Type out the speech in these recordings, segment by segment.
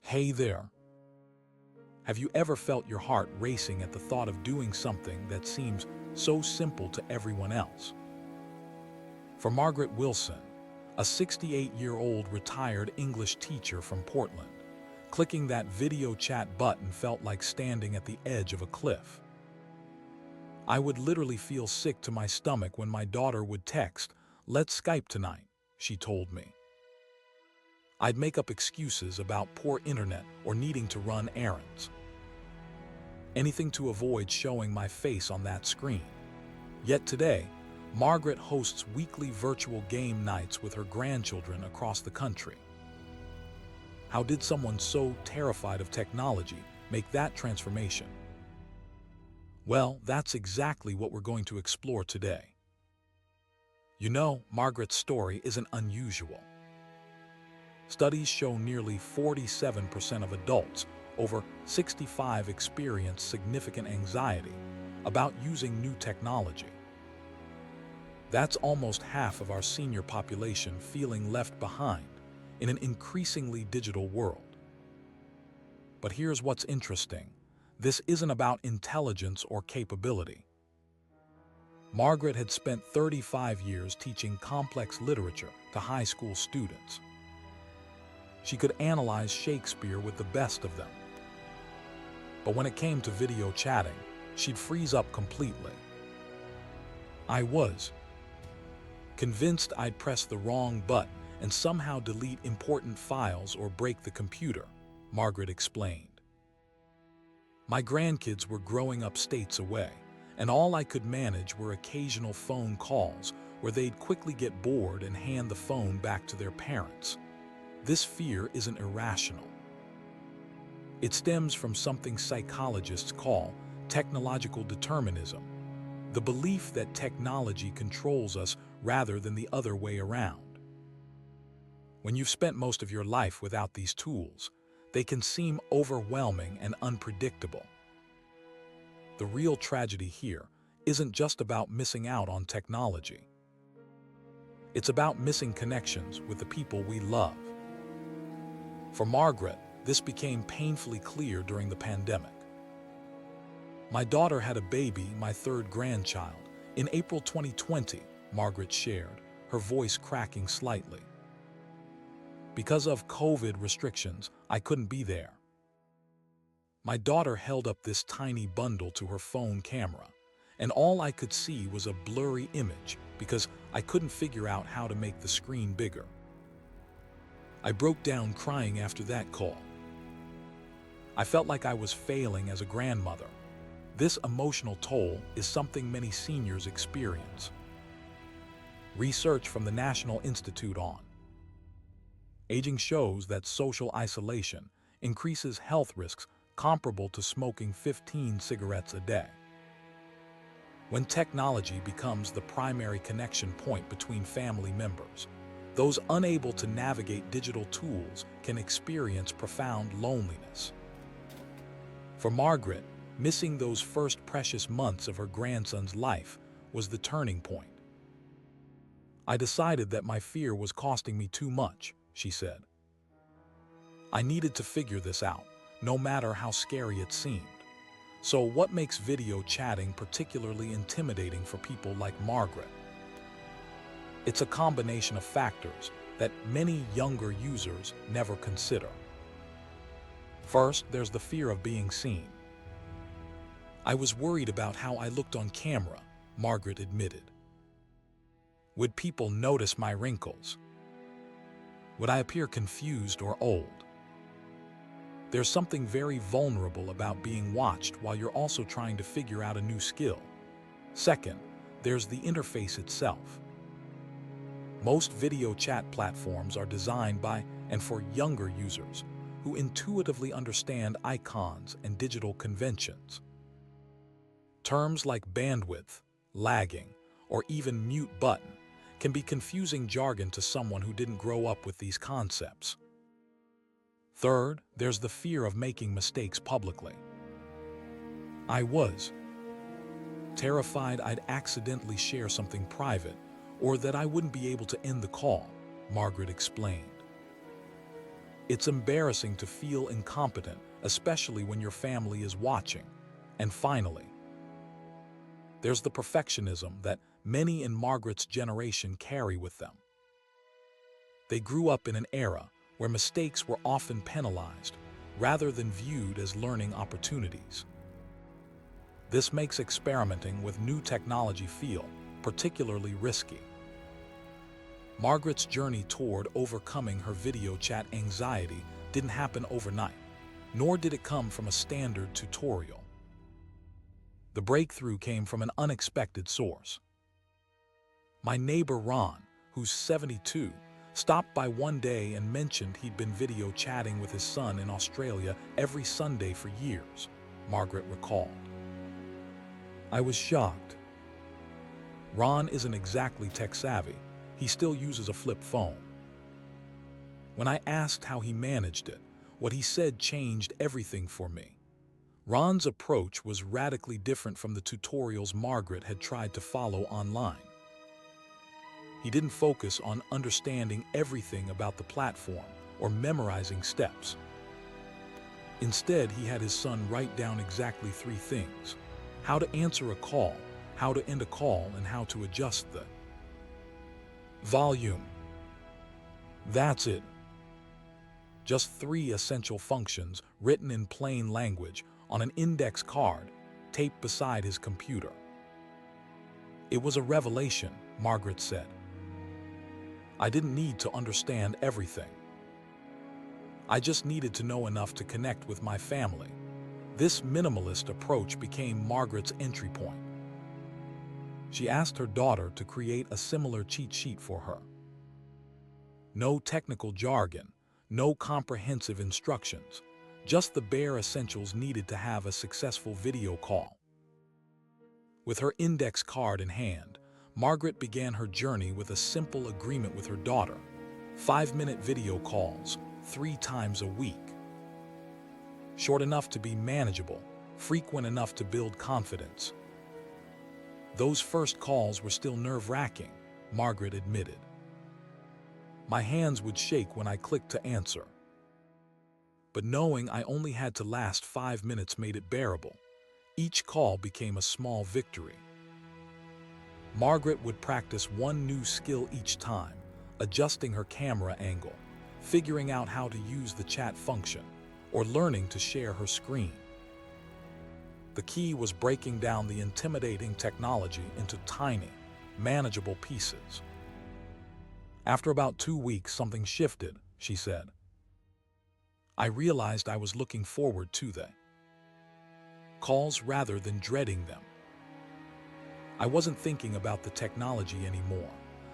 Hey there. Have you ever felt your heart racing at the thought of doing something that seems so simple to everyone else? For Margaret Wilson, a 68-year-old retired English teacher from Portland, clicking that video chat button felt like standing at the edge of a cliff. I would literally feel sick to my stomach when my daughter would text, "Let's Skype tonight," she told me. I'd make up excuses about poor internet or needing to run errands. Anything to avoid showing my face on that screen. Yet today, Margaret hosts weekly virtual game nights with her grandchildren across the country. How did someone so terrified of technology make that transformation? Well, that's exactly what we're going to explore today. You know, Margaret's story isn't unusual. Studies show nearly 47% of adults over 65 experience significant anxiety about using new technology. That's almost half of our senior population feeling left behind in an increasingly digital world. But here's what's interesting. This isn't about intelligence or capability. Margaret had spent 35 years teaching complex literature to high school students. She could analyze Shakespeare with the best of them. But when it came to video chatting, she'd freeze up completely. I was convinced I'd press the wrong button and somehow delete important files or break the computer, Margaret explained. My grandkids were growing up states away, and all I could manage were occasional phone calls where they'd quickly get bored and hand the phone back to their parents. This fear isn't irrational. It stems from something psychologists call technological determinism, the belief that technology controls us rather than the other way around. When you've spent most of your life without these tools, they can seem overwhelming and unpredictable. The real tragedy here isn't just about missing out on technology. It's about missing connections with the people we love. For Margaret, this became painfully clear during the pandemic. My daughter had a baby, my third grandchild, in April 2020, Margaret shared, her voice cracking slightly. Because of COVID restrictions, I couldn't be there. My daughter held up this tiny bundle to her phone camera, and all I could see was a blurry image because I couldn't figure out how to make the screen bigger. I broke down crying after that call. I felt like I was failing as a grandmother. This emotional toll is something many seniors experience. Research from the National Institute on Aging shows that social isolation increases health risks comparable to smoking 15 cigarettes a day. When technology becomes the primary connection point between family members, those unable to navigate digital tools can experience profound loneliness. For Margaret, missing those first precious months of her grandson's life was the turning point. I decided that my fear was costing me too much, she said. I needed to figure this out, no matter how scary it seemed. So what makes video chatting particularly intimidating for people like Margaret? It's a combination of factors that many younger users never consider. First, there's the fear of being seen. I was worried about how I looked on camera, Margaret admitted. Would people notice my wrinkles? Would I appear confused or old? There's something very vulnerable about being watched while you're also trying to figure out a new skill. Second, there's the interface itself. Most video chat platforms are designed by and for younger users who intuitively understand icons and digital conventions. Terms like bandwidth, lagging, or even mute button can be confusing jargon to someone who didn't grow up with these concepts. Third, there's the fear of making mistakes publicly. I was terrified I'd accidentally share something private or that I wouldn't be able to end the call, Margaret explained. It's embarrassing to feel incompetent, especially when your family is watching. And finally, there's the perfectionism that many in Margaret's generation carry with them. They grew up in an era where mistakes were often penalized rather than viewed as learning opportunities. This makes experimenting with new technology feel particularly risky. Margaret's journey toward overcoming her video chat anxiety didn't happen overnight, nor did it come from a standard tutorial. The breakthrough came from an unexpected source. My neighbor Ron, who's 72, stopped by one day and mentioned he'd been video chatting with his son in Australia every Sunday for years, Margaret recalled. I was shocked. Ron isn't exactly tech-savvy. He still uses a flip phone. When I asked how he managed it, what he said changed everything for me. Ron's approach was radically different from the tutorials Margaret had tried to follow online. He didn't focus on understanding everything about the platform or memorizing steps. Instead, he had his son write down exactly 3 things: how to answer a call, how to end a call, and how to adjust the volume. That's it. Just 3 essential functions written in plain language on an index card taped beside his computer. It was a revelation, Margaret said. I didn't need to understand everything. I just needed to know enough to connect with my family. This minimalist approach became Margaret's entry point. She asked her daughter to create a similar cheat sheet for her. No technical jargon, no comprehensive instructions, just the bare essentials needed to have a successful video call. With her index card in hand, Margaret began her journey with a simple agreement with her daughter: 5-minute video calls, 3 times a week. Short enough to be manageable, frequent enough to build confidence. Those first calls were still nerve-wracking, Margaret admitted. My hands would shake when I clicked to answer. But knowing I only had to last 5 minutes made it bearable. Each call became a small victory. Margaret would practice one new skill each time, adjusting her camera angle, figuring out how to use the chat function, or learning to share her screen. The key was breaking down the intimidating technology into tiny, manageable pieces. After about 2 weeks, something shifted, she said. I realized I was looking forward to the calls rather than dreading them. I wasn't thinking about the technology anymore.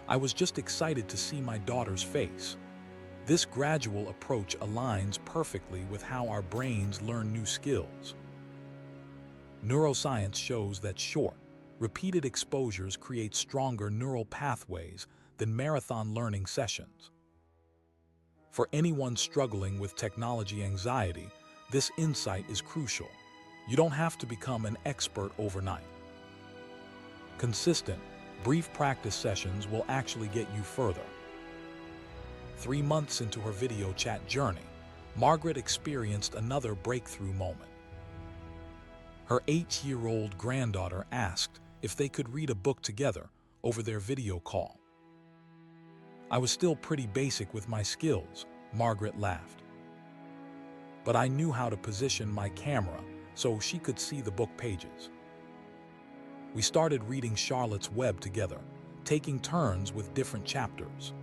I was just excited to see my daughter's face. This gradual approach aligns perfectly with how our brains learn new skills. Neuroscience shows that short, repeated exposures create stronger neural pathways than marathon learning sessions. For anyone struggling with technology anxiety, this insight is crucial. You don't have to become an expert overnight. Consistent, brief practice sessions will actually get you further. 3 months into her video chat journey, Margaret experienced another breakthrough moment. Her 8-year-old granddaughter asked if they could read a book together over their video call. I was still pretty basic with my skills, Margaret laughed. But I knew how to position my camera so she could see the book pages. We started reading Charlotte's Web together, taking turns with different chapters.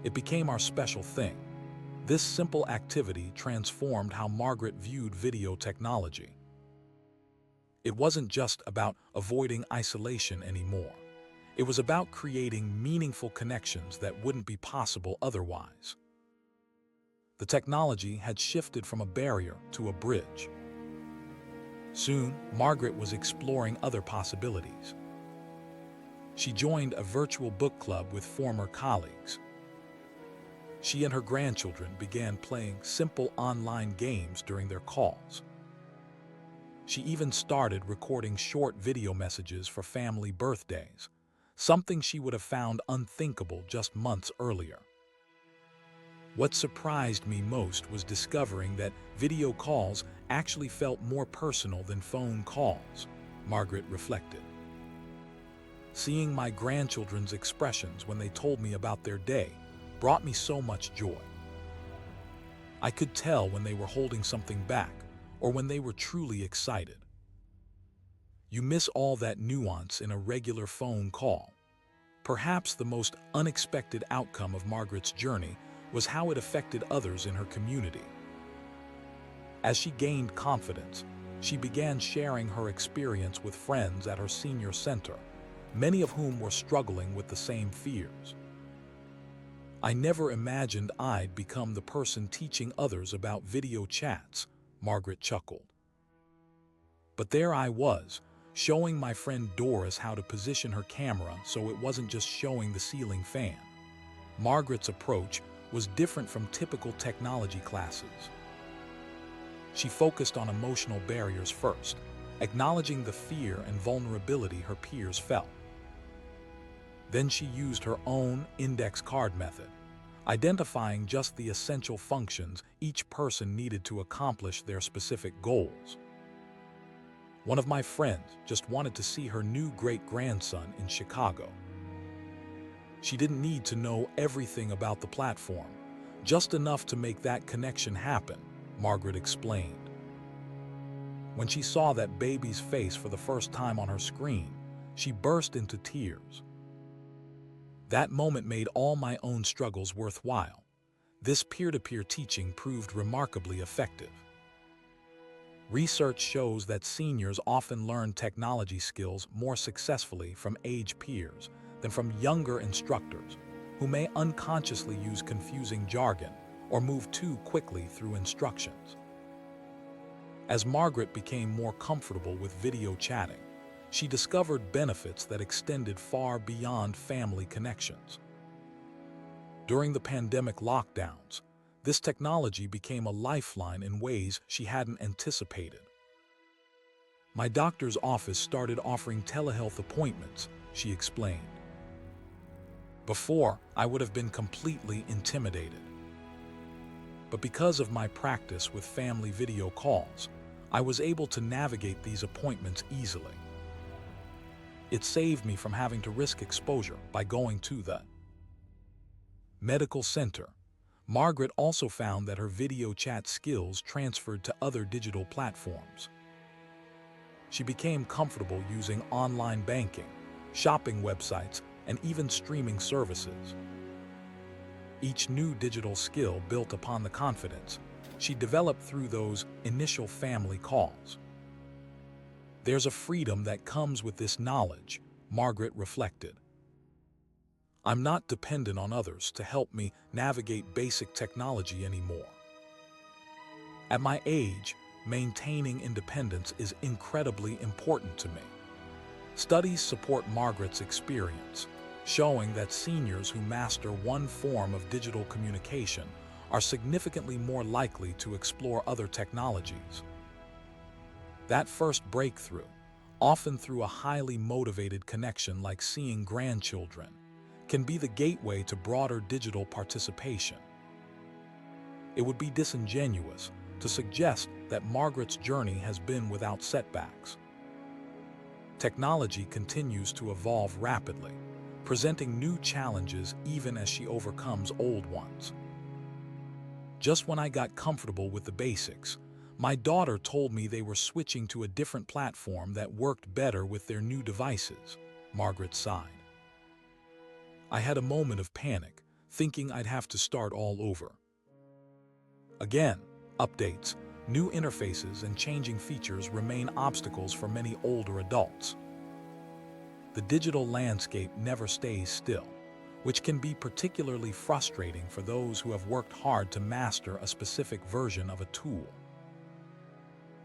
It became our special thing. This simple activity transformed how Margaret viewed video technology. It wasn't just about avoiding isolation anymore. It was about creating meaningful connections that wouldn't be possible otherwise. The technology had shifted from a barrier to a bridge. Soon, Margaret was exploring other possibilities. She joined a virtual book club with former colleagues. She and her grandchildren began playing simple online games during their calls. She even started recording short video messages for family birthdays, something she would have found unthinkable just months earlier. What surprised me most was discovering that video calls actually felt more personal than phone calls, Margaret reflected. Seeing my grandchildren's expressions when they told me about their day brought me so much joy. I could tell when they were holding something back or when they were truly excited. You miss all that nuance in a regular phone call. Perhaps the most unexpected outcome of Margaret's journey was how it affected others in her community. As she gained confidence, she began sharing her experience with friends at her senior center, many of whom were struggling with the same fears. I never imagined I'd become the person teaching others about video chats, Margaret chuckled. But there I was, showing my friend Doris how to position her camera so it wasn't just showing the ceiling fan. Margaret's approach was different from typical technology classes. She focused on emotional barriers first, acknowledging the fear and vulnerability her peers felt. Then she used her own index card method, identifying just the essential functions each person needed to accomplish their specific goals. One of my friends just wanted to see her new great-grandson in Chicago. She didn't need to know everything about the platform, just enough to make that connection happen, Margaret explained. When she saw that baby's face for the first time on her screen, she burst into tears. That moment made all my own struggles worthwhile. This peer-to-peer teaching proved remarkably effective. Research shows that seniors often learn technology skills more successfully from age peers than from younger instructors who may unconsciously use confusing jargon or move too quickly through instructions. As Margaret became more comfortable with video chatting, she discovered benefits that extended far beyond family connections. During the pandemic lockdowns, this technology became a lifeline in ways she hadn't anticipated. My doctor's office started offering telehealth appointments, she explained. Before, I would have been completely intimidated. But because of my practice with family video calls, I was able to navigate these appointments easily. It saved me from having to risk exposure by going to the medical center. Margaret also found that her video chat skills transferred to other digital platforms. She became comfortable using online banking, shopping websites, and even streaming services. Each new digital skill built upon the confidence she developed through those initial family calls. There's a freedom that comes with this knowledge, Margaret reflected. I'm not dependent on others to help me navigate basic technology anymore. At my age, maintaining independence is incredibly important to me. Studies support Margaret's experience, showing that seniors who master one form of digital communication are significantly more likely to explore other technologies. That first breakthrough, often through a highly motivated connection like seeing grandchildren, can be the gateway to broader digital participation. It would be disingenuous to suggest that Margaret's journey has been without setbacks. Technology continues to evolve rapidly, presenting new challenges even as she overcomes old ones. Just when I got comfortable with the basics, my daughter told me they were switching to a different platform that worked better with their new devices, Margaret sighed. I had a moment of panic, thinking I'd have to start all over. Again, updates, new interfaces, and changing features remain obstacles for many older adults. The digital landscape never stays still, which can be particularly frustrating for those who have worked hard to master a specific version of a tool.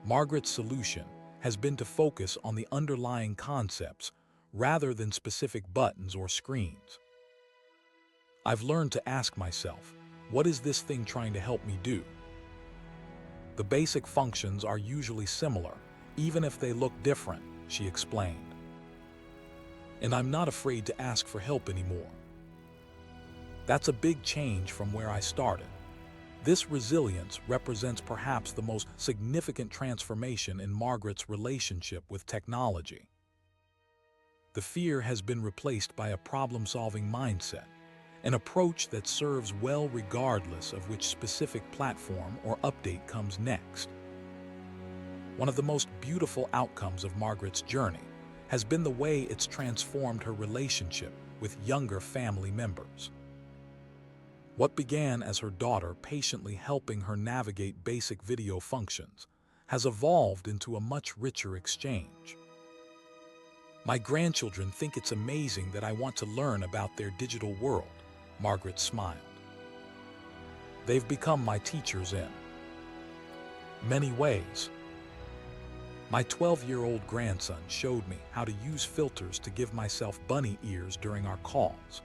Margaret's solution has been to focus on the underlying concepts rather than specific buttons or screens. I've learned to ask myself, what is this thing trying to help me do? The basic functions are usually similar, even if they look different, she explained. And I'm not afraid to ask for help anymore. That's a big change from where I started. This resilience represents perhaps the most significant transformation in Margaret's relationship with technology. The fear has been replaced by a problem-solving mindset, an approach that serves well regardless of which specific platform or update comes next. One of the most beautiful outcomes of Margaret's journey has been the way it's transformed her relationship with younger family members. What began as her daughter patiently helping her navigate basic video functions has evolved into a much richer exchange. "My grandchildren think it's amazing that I want to learn about their digital world," Margaret smiled. "They've become my teachers in many ways. My 12-year-old grandson showed me how to use filters to give myself bunny ears during our calls.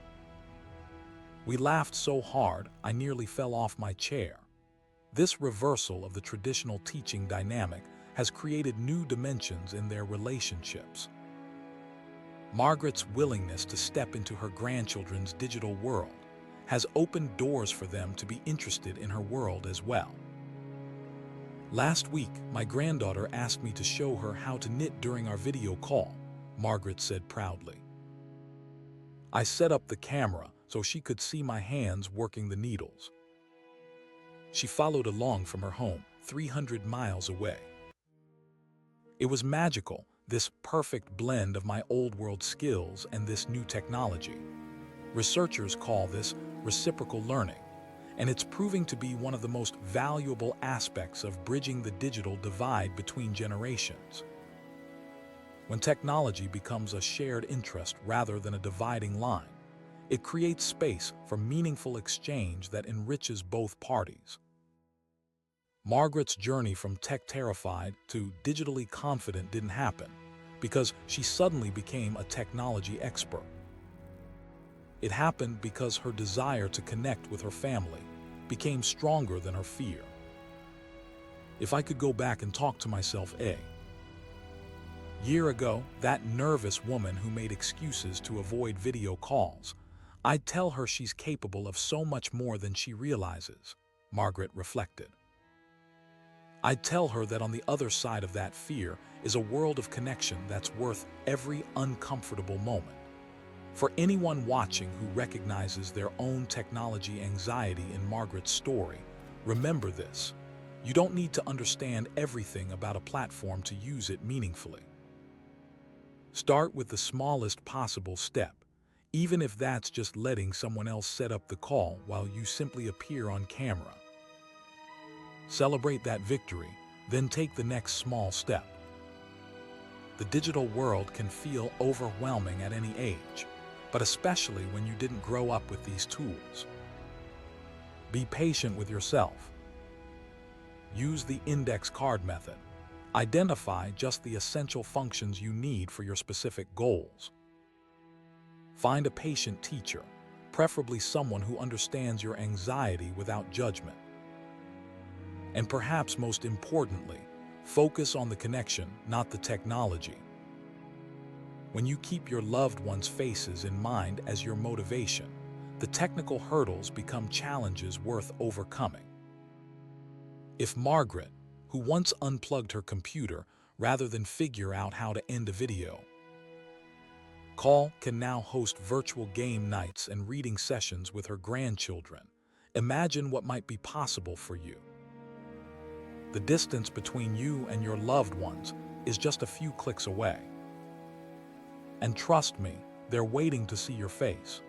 We laughed so hard I nearly fell off my chair." This reversal of the traditional teaching dynamic has created new dimensions in their relationships. Margaret's willingness to step into her grandchildren's digital world has opened doors for them to be interested in her world as well. "Last week, my granddaughter asked me to show her how to knit during our video call," Margaret said proudly. "I set up the camera so she could see my hands working the needles. She followed along from her home, 300 miles away. It was magical, this perfect blend of my old-world skills and this new technology. Researchers call this reciprocal learning, and it's proving to be one of the most valuable aspects of bridging the digital divide between generations. When technology becomes a shared interest rather than a dividing line, it creates space for meaningful exchange that enriches both parties." Margaret's journey from tech-terrified to digitally confident didn't happen because she suddenly became a technology expert. It happened because her desire to connect with her family became stronger than her fear. "If I could go back and talk to myself a year ago, that nervous woman who made excuses to avoid video calls, I'd tell her she's capable of so much more than she realizes," Margaret reflected. "I'd tell her that on the other side of that fear is a world of connection that's worth every uncomfortable moment." For anyone watching who recognizes their own technology anxiety in Margaret's story, remember this: you don't need to understand everything about a platform to use it meaningfully. Start with the smallest possible step, even if that's just letting someone else set up the call while you simply appear on camera. Celebrate that victory, then take the next small step. The digital world can feel overwhelming at any age, but especially when you didn't grow up with these tools. Be patient with yourself. Use the index card method. Identify just the essential functions you need for your specific goals. Find a patient teacher, preferably someone who understands your anxiety without judgment. And perhaps most importantly, focus on the connection, not the technology. When you keep your loved ones' faces in mind as your motivation, the technical hurdles become challenges worth overcoming. If Margaret, who once unplugged her computer rather than figure out how to end a video call, can now host virtual game nights and reading sessions with her grandchildren, imagine what might be possible for you. The distance between you and your loved ones is just a few clicks away. And trust me, they're waiting to see your face.